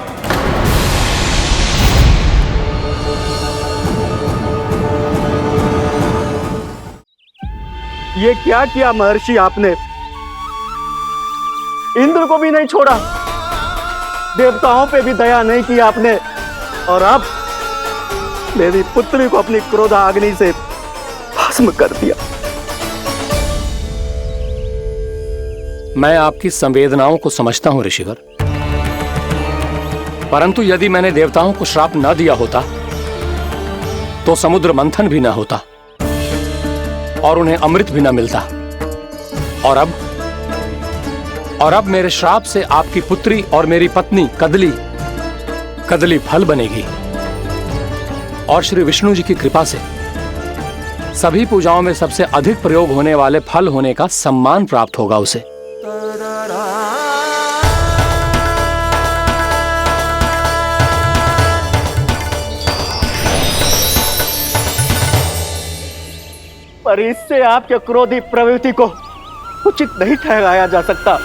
ये क्या किया महर्षि आपने? इंद्र को भी नहीं छोड़ा, देवताओं पे भी दया नहीं की आपने, और अब मेरी पुत्री को अपनी क्रोधाग्नि से भस्म कर दिया। मैं आपकी संवेदनाओं को समझता हूं ऋषिवर, परंतु यदि मैंने देवताओं को श्राप न दिया होता तो समुद्र मंथन भी न होता और उन्हें अमृत भी न मिलता। और अब मेरे श्राप से आपकी पुत्री और मेरी पत्नी कदली फल बनेगी, और श्री विष्णु जी की कृपा से सभी पूजाओं में सबसे अधिक प्रयोग होने वाले फल होने का सम्मान प्राप्त होगा उसे। पर इससे आपके क्रोधी प्रवृत्ति को उचित नहीं ठहराया जा सकता।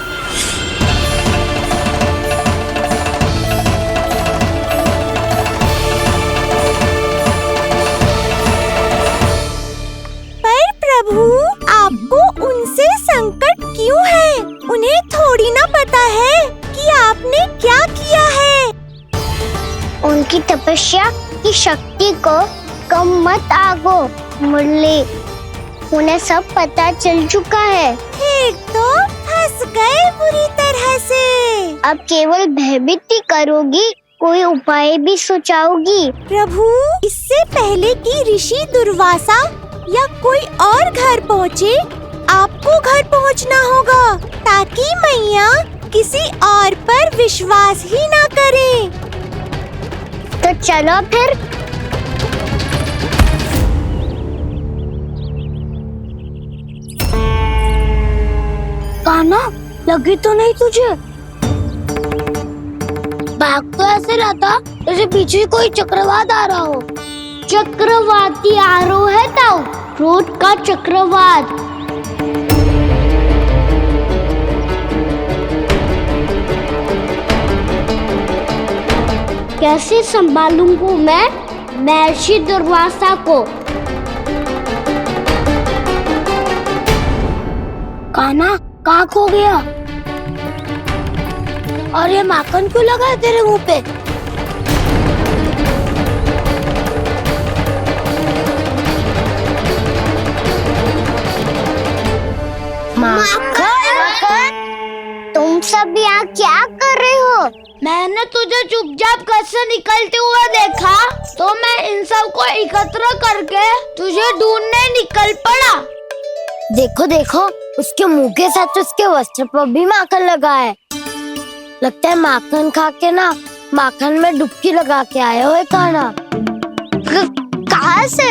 पर प्रभु, आपको उनसे संकट क्यों है? उन्हें थोड़ी ना पता है कि आपने क्या किया है। उनकी तपस्या की शक्ति को कम मत आगो मुरली, उन्हें सब पता चल चुका है। फिर तो फंस गए बुरी तरह से। अब केवल भयभीत ही करोगी, कोई उपाय भी सोचाओगी? प्रभु, इससे पहले कि ऋषि दुर्वासा या कोई और घर पहुँचे, आपको घर पहुँचना होगा, ताकि मैया किसी और पर विश्वास ही ना करे। तो चलो फिर। कान्हा, लगी तो नहीं तुझे? भाग तो ऐसे रहा था जैसे पीछे कोई चक्रवात आ रहा हो। चक्रवाती आरोह है ताऊ, क्रोध का चक्रवात। कैसे संभालूंगा मैं महर्षि दुर्वासा को? कान्हा, कहाँ खो गया? और ये माखन क्यों लगा है तेरे मुंह पे? माखन, तुम सब यहाँ क्या कर रहे हो? मैंने तुझे चुपचाप घर से निकलते हुए देखा, तो मैं इन सब को एकत्र करके तुझे ढूंढने निकल पड़ा। देखो देखो, उसके मुंह के साथ उसके वस्त्र पर भी माखन लगा है। लगता है माखन खा के ना माखन में डुबकी लगा के आए हो कान्हा। कहाँ से?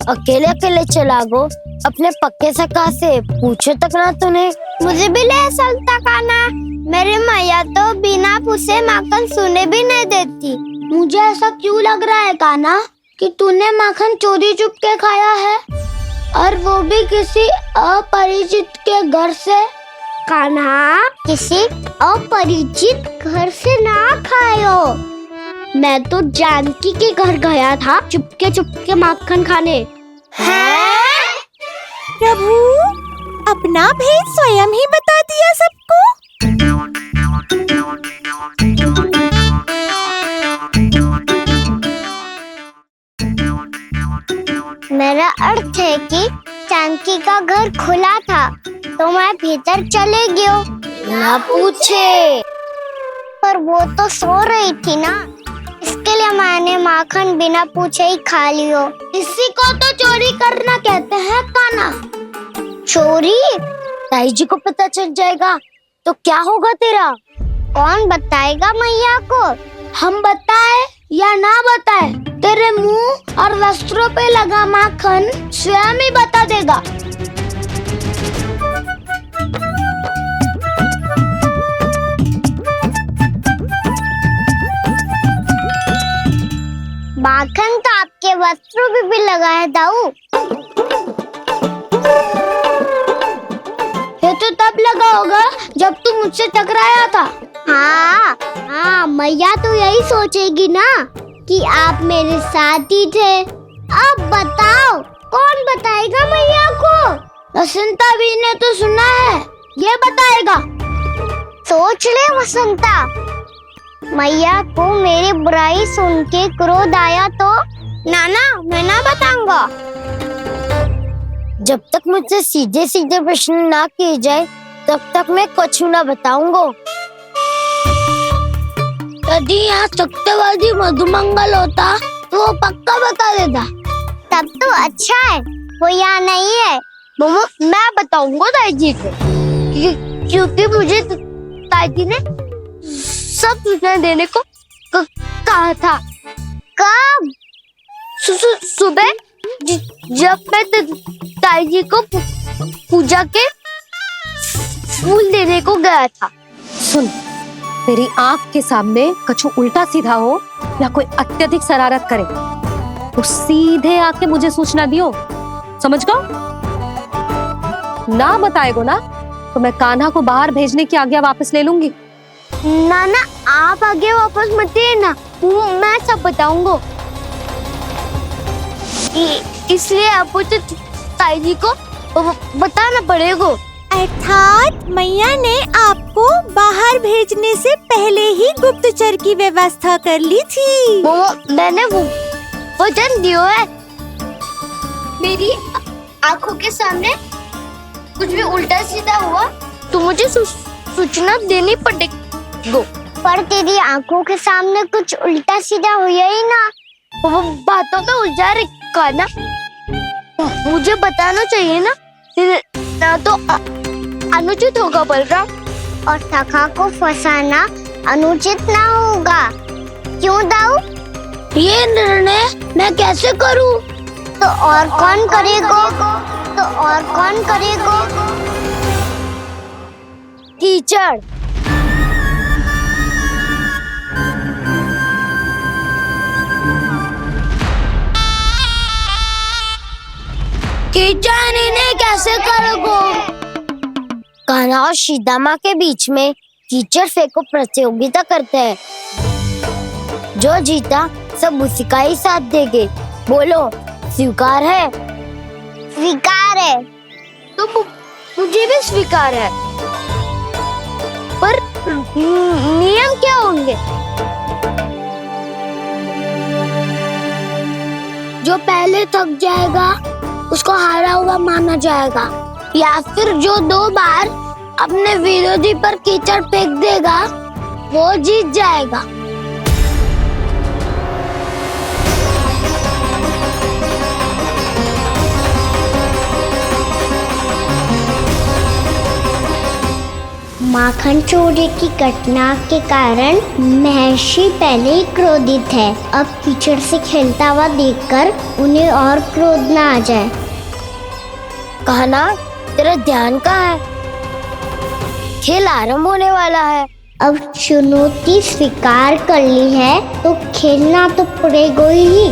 अकेले अकेले चला गो, अपने पक्के सखा से पूछो तक ना तूने। मुझे भी ले चलता कान्हा, मेरी मैया तो बिना पूछे माखन सुने भी नहीं देती। मुझे ऐसा क्यों लग रहा है कान्हा कि तूने माखन चोरी चुप के खाया है, और वो भी किसी अपरिचित के घर से? कान्हा, किसी अपरिचित घर से ना खायो। मैं तो जानकी के घर गया था चुपके माखन खाने। हैं? प्रभु, अपना भेद स्वयं ही बता दिया सबको। मेरा अर्थ है कि जानकी का घर खुला था तो मैं भीतर चले गयो। ना पूछे। पर वो तो सो रही थी ना, इसके लिए मैंने माखन बिना पूछे ही खा लियो। इसी को तो चोरी करना कहते हैं काना। चोरी? ताई जी को पता चल जाएगा तो क्या होगा तेरा? कौन बताएगा मैया को? हम बताए या ना बताए, तेरे मुंह और वस्त्रों पे लगा माखन स्वयं ही बता देगा। माखन तो आपके वस्त्रों पे भी लगा है दाऊ। ये तो तब लगा होगा जब तू मुझसे टकराया था। हाँ, मैया तो यही सोचेगी ना कि आप मेरे साथ ही थे। अब बताओ कौन बताएगा मैया को? वसंता भी ने तो सुना है, ये बताएगा। सोच ले वसंता, मैया को मेरी बुराई सुन के क्रोध आया तो नाना मैं ना बताऊंगा। जब तक मुझसे सीधे सीधे प्रश्न ना किए जाए तब तक मैं कुछ ना बताऊंगा। यदि यहाँ सत्यवादी मधुमंगल होता तो वो पक्का बता देता। तब तो अच्छा है वो यहाँ नहीं है। मैं बताऊंगा ताई जी को, क्योंकि मुझे ताई जी ने सब सूचना देने को कहा था। कब? सुबह जब मैं ताई जी को पूजा के फूल देने को गया था। सुन, तेरी आंख के सामने कछु उल्टा सीधा हो या कोई अत्यधिक शरारत करे तो सीधे आके मुझे सूचना दियो, समझ गो? ना बताएगो ना तो मैं कान्हा को बाहर भेजने की आज्ञा वापस ले लूंगी। नाना आप आगे वापस मत देना, मैं सब बताऊंगा। इसलिए आपको तो ताई जी को बताना पड़ेगा। अर्थात मैया ने आपको बाहर भेजने से पहले ही गुप्तचर की व्यवस्था कर ली थी। मैंने वचन दिया है। मेरी आंखों के सामने कुछ भी उल्टा सीधा हुआ तो मुझे सूचना देनी पड़ेगी। पर तेरी आंखों के सामने कुछ उल्टा सीधा हुआ ही ना, वो बातों में उलझा रखा ना, मुझे बताना चाहिए ना तो अनुचित होगा बलराम। और सखा को फंसाना अनुचित ना होगा, क्यों दाऊ? ये निर्णय मैं कैसे करूं? तो और कौन करेगा? कीचड़। कीचड़ इन्हें कैसे करोगे? कान्हा और सीता के बीच में कीचड़ फेंको प्रतियोगिता करते हैं। जो जीता सब उसी का ही साथ देंगे। बोलो स्वीकार है? स्वीकार है। तो मुझे भी स्वीकार है। पर नियम क्या होंगे? जो पहले थक जाएगा उसको हारा हुआ माना जाएगा, या फिर जो 2 बार अपने विरोधी पर कीचड़ फेंक देगा वो जीत जाएगा। माखन चोरी की घटना के कारण महर्षि पहले ही क्रोधित है। अब कीचड़ से खेलता हुआ देखकर उन्हें और क्रोध ना आ जाए। कान्हा, तेरा ध्यान कहाँ है? खेल आरंभ होने वाला है। अब चुनौती स्वीकार कर ली है तो खेलना तो पड़ेगा ही।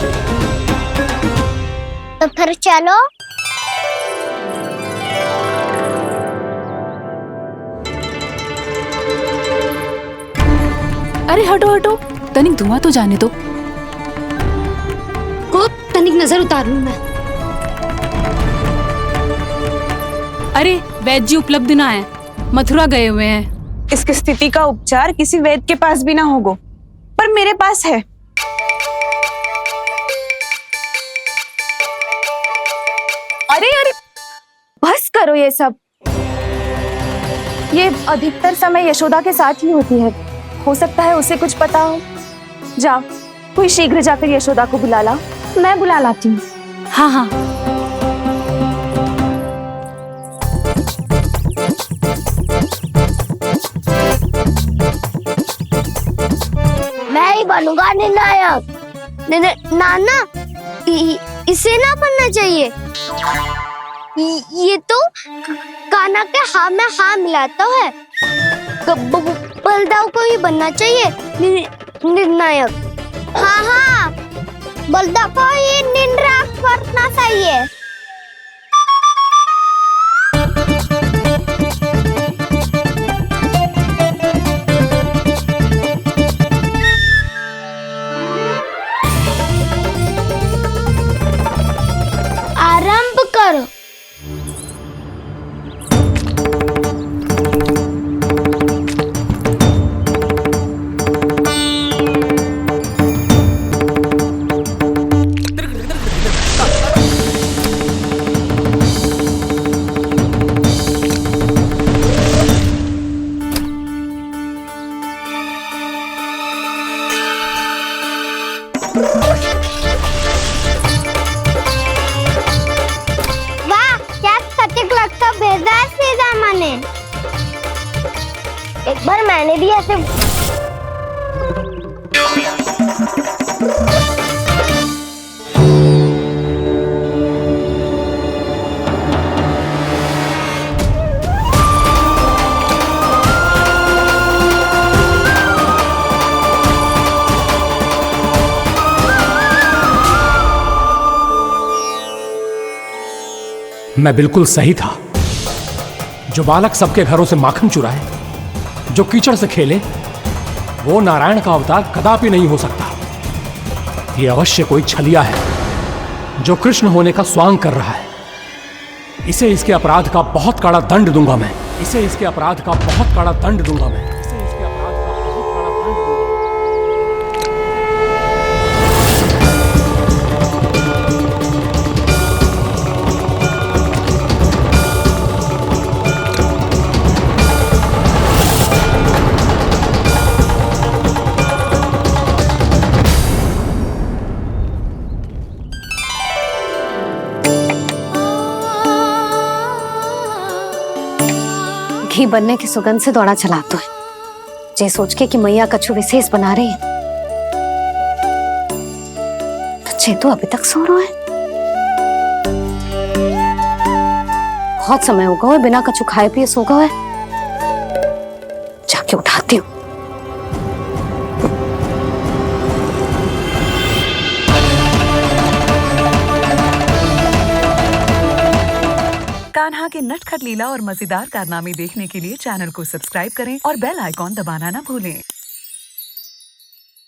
तो फिर चलो। अरे हटो हटो, तनिक धुआं तो जाने दो। को तनिक नजर उतार लूं मैं। अरे वैद्य जी उपलब्ध ना है, मथुरा गए हुए हैं। इसकी स्थिति का उपचार किसी वैद्य के पास भी ना होगा, पर मेरे पास है। अरे अरे बस करो ये सब। ये अधिकतर समय यशोदा के साथ ही होती है। हो सकता है उसे कुछ पता हो। जा, कोई शीघ्र जाकर यशोदा को बुला ला। मैं बुला लाती हूँ। हाँ हाँ। मैं ही बनूंगा निर्णायक। नाना, इसे ना बनना चाहिए। ये तो कान्हा के हाँ में हाँ मिलाता है। बलदाव को ही बनना चाहिए निर्णायक। हाँ हाँ, बलदाव को ही निर्णायक करना चाहिए। आरंभ करो। वाह, क्या सटीक लगता भेजा है सीधा मैंने। एक बार मैंने भी ऐसे मैं बिल्कुल सही था। जो बालक सबके घरों से माखन चुराए, जो कीचड़ से खेले, वो नारायण का अवतार कदापि नहीं हो सकता। ये अवश्य कोई छलिया है जो कृष्ण होने का स्वांग कर रहा है। इसे इसके अपराध का बहुत कड़ा दंड दूंगा मैं। इसे इसके अपराध का बहुत कड़ा दंड दूंगा मैं। इसे इसके अपराध का बहुत कड़ा दंड दूंगा। घी बनने की सुगंध से दौड़ा चला तो है, जे सोच के कि मैया कछु विशेष बना रही है। तो चेतु अभी तक सो रहा है। बहुत समय हो गया है, बिना कछु खाए पिए सो गया है। जाके उठाती हूँ। कान्हा के नटखट लीला और मजेदार कारनामे देखने के लिए चैनल को सब्सक्राइब करें और बेल आइकॉन दबाना ना भूलें।